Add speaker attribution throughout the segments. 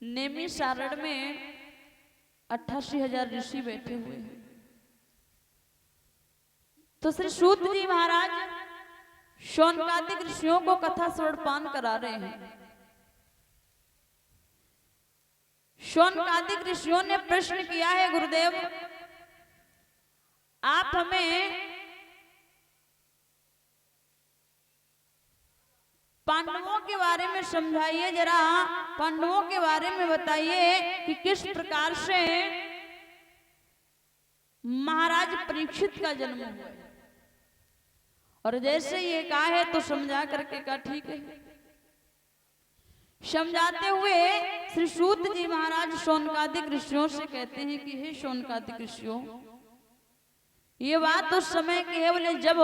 Speaker 1: नेमी सारण में 88,000 ऋषि बैठे हुए हैं। तो श्री सूत जी महाराज शौनकादिक ऋषियों को कथा श्रवणपान करा रहे हैं। शौनकादिक ऋषियों ने प्रश्न किया है, गुरुदेव आप हमें पांडवों के बारे में समझाइए, जरा पांडवों के बारे में बताइए कि किस प्रकार से महाराज परीक्षित का जन्म हुआ। और जैसे ये कहा है तो समझा करके कहा ठीक है। समझाते हुए श्री सूत जी महाराज शौनकादिक ऋषियों से कहते हैं कि हे शौनकादिक ऋषियों, ये बात उस समय की है बोले जब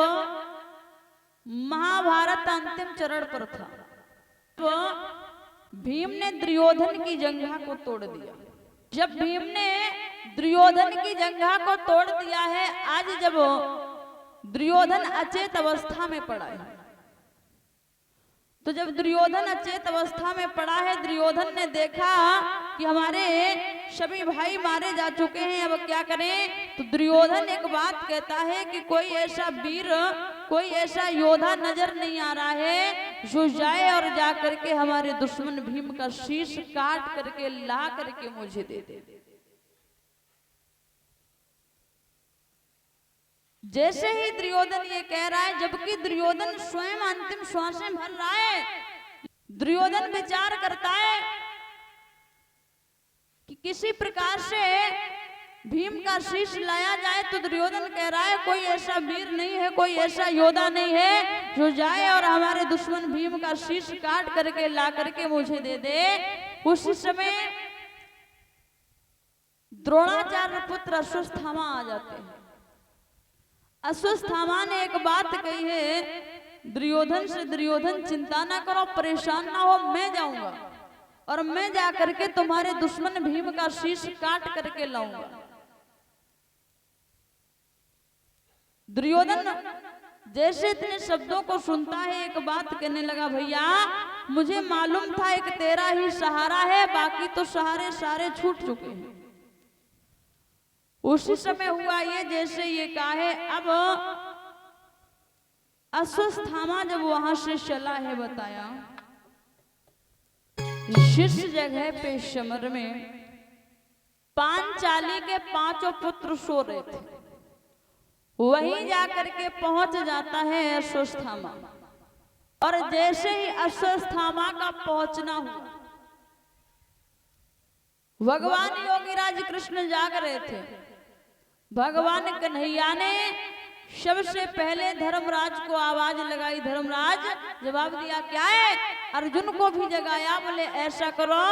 Speaker 1: महाभारत अंतिम चरण पर था, तो भीम ने दुर्योधन की जंघा को तोड़ दिया। जब भीम ने दुर्योधन की जंघा को तोड़ दिया है, आज जब दुर्योधन अचेत अवस्था में पड़ा है, तो जब दुर्योधन अचेत अवस्था में पड़ा है, दुर्योधन ने देखा कि हमारे सभी भाई मारे जा चुके हैं, अब क्या करें। तो दुर्योधन एक बात कहता है कि कोई ऐसा वीर, कोई ऐसा योद्धा नजर नहीं आ रहा है जो जाए और जा करके हमारे दुश्मन भीम का शीश काट करके ला करके मुझे दे दे। जैसे ही दुर्योधन ये कह रहा है, जबकि दुर्योधन स्वयं अंतिम श्वासें भर रहा है, दुर्योधन विचार करता है कि किसी प्रकार से भीम का शीश लाया जाए। तो दुर्योधन कह रहा है कोई ऐसा वीर नहीं है, कोई ऐसा योद्धा नहीं है जो जाए और हमारे दुश्मन भीम का शीश काट करके ला करके मुझे दे दे। उसी समय द्रोणाचार्य पुत्र अश्वत्थामा आ जाते हैं। अश्वत्थामा ने एक बात कही है दुर्योधन से, दुर्योधन चिंता ना करो, परेशान ना हो, मैं जाऊंगा और मैं जा करके तुम्हारे दुश्मन भीम का शीश काट करके लाऊंगा। दुर्योधन जैसे इतने शब्दों को सुनता है, एक बात कहने लगा, भैया मुझे मालूम था एक तेरा ही सहारा है, बाकी तो सहारे सारे छूट चुके हैं। उसी समय हुआ ये जैसे ये कहा है। अब अश्वत्थामा जब वहां से चला है, बताया जिस जगह पे समर में पांचाली के 5 पुत्र सो रहे थे, वहीं जाकर के पहुंच जाता है अश्वत्थामा। और जैसे ही अश्वत्थामा का पहुंचना हुआ, भगवान योगीराज कृष्ण जाग रहे थे। भगवान कन्हैया ने सबसे पहले धर्मराज को आवाज लगाई। धर्मराज जवाब दिया, क्या है? अर्जुन को भी जगाया, बोले ऐसा करो,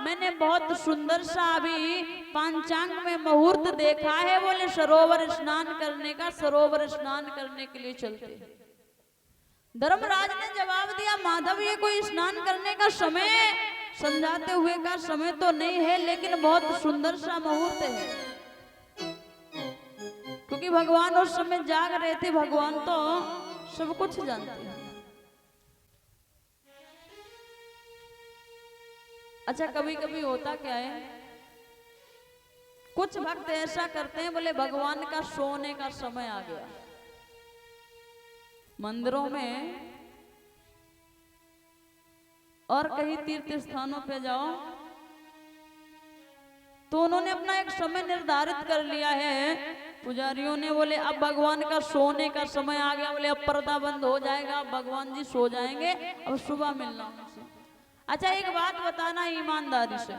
Speaker 1: मैंने बहुत सुंदर सा अभी पांचांग में मुहूर्त देखा है, बोले सरोवर स्नान करने का, सरोवर स्नान करने के लिए चलते। धर्मराज ने जवाब दिया, माधव ये कोई स्नान करने का समय, समझाते हुए का समय तो नहीं है, लेकिन बहुत सुंदर सा मुहूर्त है। क्योंकि भगवान उस समय जाग रहे थे, भगवान तो सब कुछ जानते हैं। अच्छा, कभी कभी होता क्या है, कुछ भक्त ऐसा करते हैं, बोले भगवान का सोने का समय आ गया। मंदिरों में और कहीं तीर्थ स्थानों पे जाओ तो उन्होंने अपना एक समय निर्धारित कर लिया है पुजारियों ने, बोले अब भगवान का सोने का समय आ गया, बोले अब पर्दा बंद हो जाएगा, अब भगवान जी सो जाएंगे, अब सुबह मिलना उनसे। अच्छा, एक बात बताना ईमानदारी से,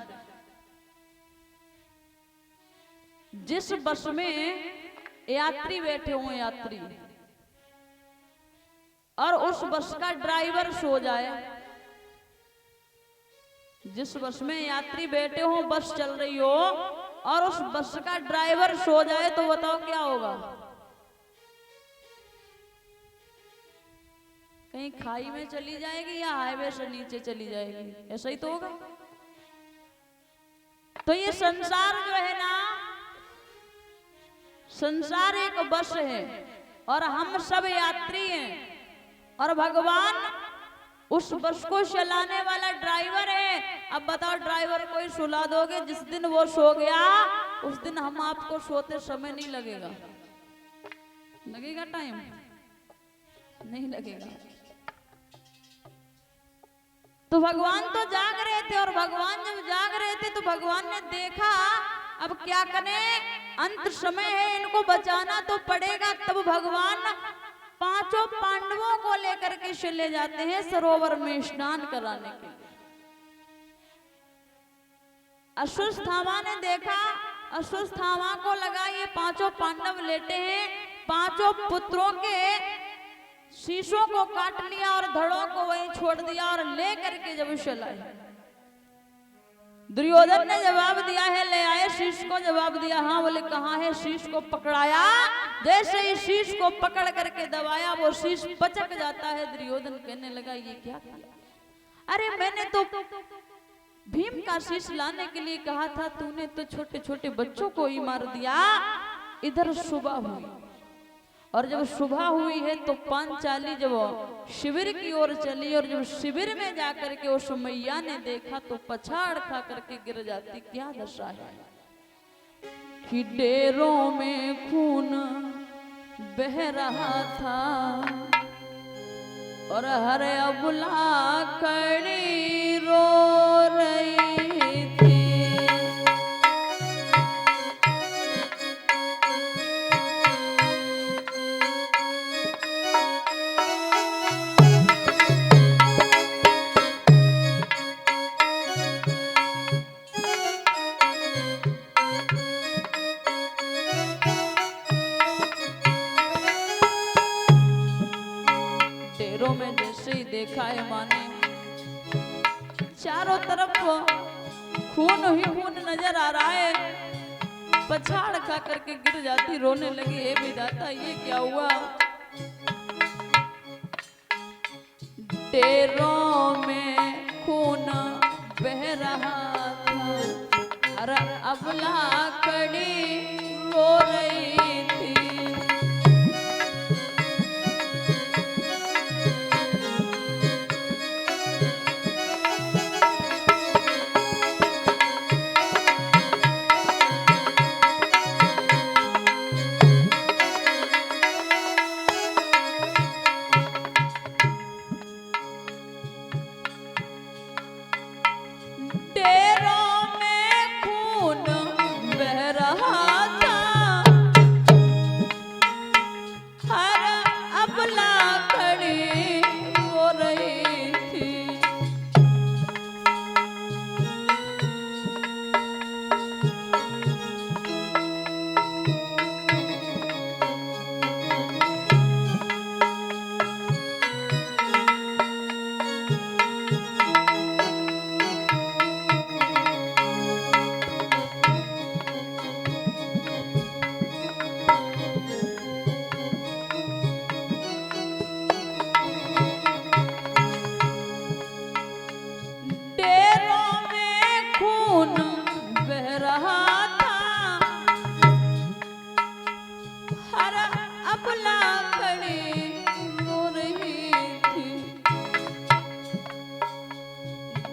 Speaker 1: जिस बस में यात्री बैठे हों, यात्री, और उस बस का ड्राइवर सो जाए, जिस बस में यात्री बैठे हो, बस चल रही हो और उस बस का ड्राइवर सो जाए, तो बताओ क्या होगा? कहीं खाई में चली जाएगी या हाईवे से नीचे चली जाएगी, ऐसा ही तो होगा। तो ये संसार जो है ना, संसार एक बस है और हम सब यात्री हैं, और भगवान उस बस को चलाने वाला ड्राइवर है। अब बताओ ड्राइवर को ही सुला दोगे, जिस दिन वो सो गया उस दिन हम आपको सोते समय नहीं लगेगा। लगेगा टाइम? नहीं लगेगा। तो भगवान तो जाग रहे थे, और भगवान जब जाग रहे थे तो भगवान ने देखा अब क्या करें, अंत समय है, इनको बचाना तो पड़ेगा। तब भगवान पांचों पांडवों को लेकर के चले जाते हैं सरोवर में स्नान कराने के लिए। अश्वत्थामा ने देखा, अश्वत्थामा को लगा ये पांचों पांडव लेटे हैं, पांचों पुत्रों के शीशों को काट लिया और धड़ों को वहीं छोड़ दिया और ले करके जब चलाए। दुर्योधन ने जवाब दिया है, ले आए शीश को, जवाब दिया हाँ। बोले कहाँ है? शीश को पकड़ाया, जैसे ही शीश को पकड़ करके दबाया वो शीश पचक जाता है। दुर्योधन कहने लगा ये क्या किया? अरे मैंने तो भीम का शीश लाने के लिए कहा था, तूने तो छोटे छोटे बच्चों को ही मार दिया। इधर सुबह हुई, और जब सुबह हुई है तो पांचाली जब शिविर की ओर चली, और जब शिविर में जाकर के उस मैया ने देखा तो पछाड़ खा करके गिर जाती। क्या दशा है कि डेरों में खून बह रहा था, और हर अबला कड़ी रो रही थी। में जैसे ही देखा है माने, चारों तरफ खून ही खून नजर आ रहा है। पछाड़ खा करके गिर जाती, रोने लगी, हे विधाता ये क्या हुआ? डेरों में खून बह रहा था, अरे अबला कड़ी रो रही थी।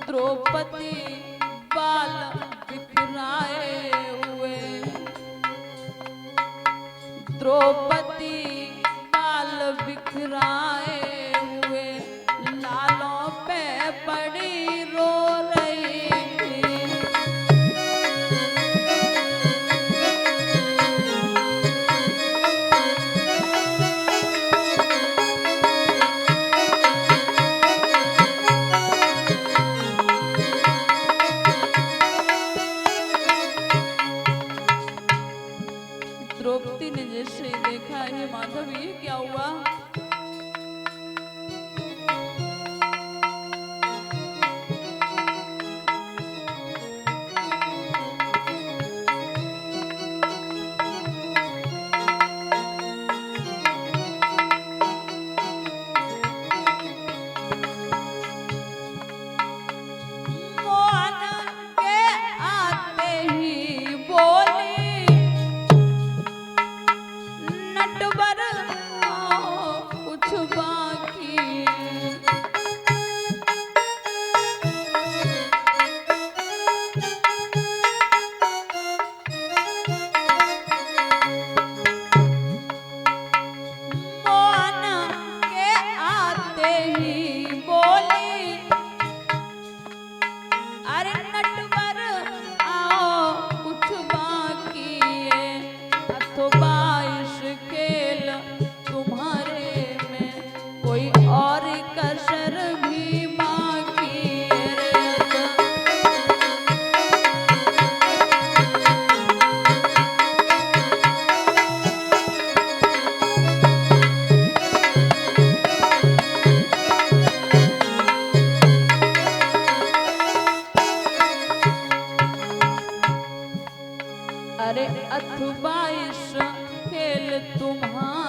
Speaker 1: द्रौपदी बाल बिखराए हुए, द्रौपदी बाल बिखराए हुए, लालों पे पड़ी रो रही थी। द्रौपदी ने जैसे देखा है माधव ये क्या हुआ, अरे अथवा इस खेल तुम्हारा